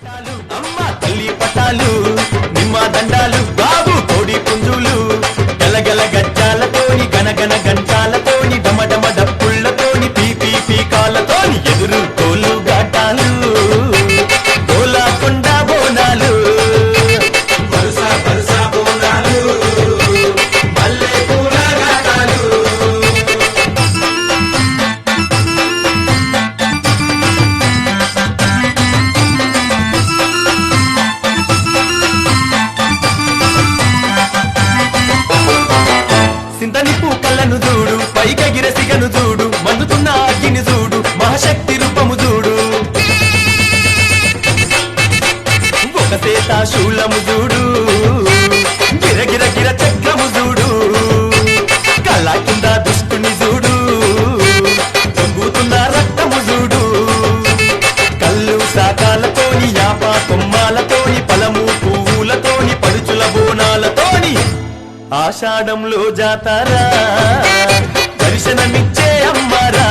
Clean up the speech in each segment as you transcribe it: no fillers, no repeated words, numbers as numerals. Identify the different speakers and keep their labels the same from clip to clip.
Speaker 1: అమ్మ తల్లి పటాలు నిమ్మ దండాలు బాబు కోడి పుంజులు గలగల గజ్జాలతోని గనగన గంటాలతోని డమడమ డప్పుళ్లతోని పీపీ పీకాలతోని ఎదురు కోలు గాటాలు గోలాకొండ బోనాలు
Speaker 2: వరుస వరుస బోనాలు మల్లె పూల గాటాలు
Speaker 1: సింతని పూకళ్ళను చూడు పైకగిర సిగను చూడు మందుతున్న అగ్గిని చూడు మహాశక్తి రూపము చూడు ఒక సేత శూలము చూడు గిరగిర గిర చక్రము చూడు కళ్ళ కింద దుష్టుని చూడు పొంగుతున్న రక్తము చూడు కళ్ళు శాఖాలతోని యాప కొమ్మాలతోని పలము పువ్వులతోని పడుచుల బోనాలతోని ఆషాఢంలో జాతారా దర్శనమిచ్చే అమ్మారా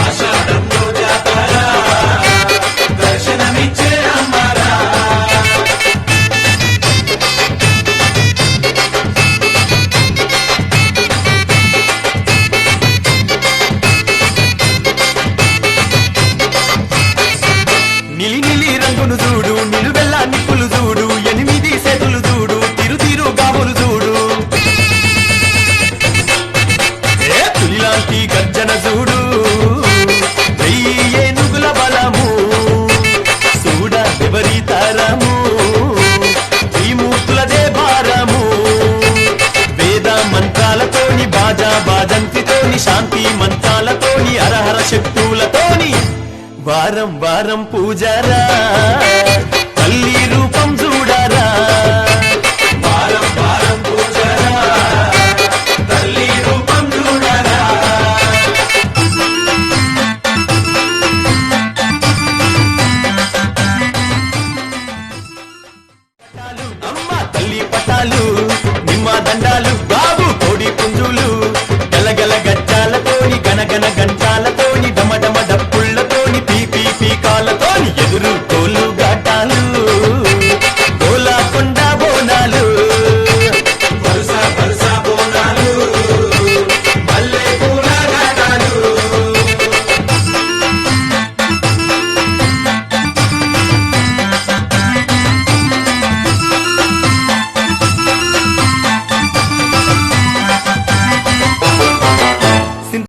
Speaker 2: ఆషాఢంలో జాతర దర్శనమిచ్చే అమ్మారా
Speaker 1: నిలి నిలి రంగును చూడు నిలువెల్ల నిప్పులు చూడు 8 సేతులు చూడు తిరు తిరు గాబులు చూడు ఏ పులిలాంటి గర్జన చూడు 1000 ఏనుగుల బలము చూడ విపరీతారము ఈ మూర్తులదే భారము వేద మంత్రాలతోని బాజా బాజంతితోని శాంతి మంత్రాలతోని హరహర శక్తులతోని వారం వారం పూజారా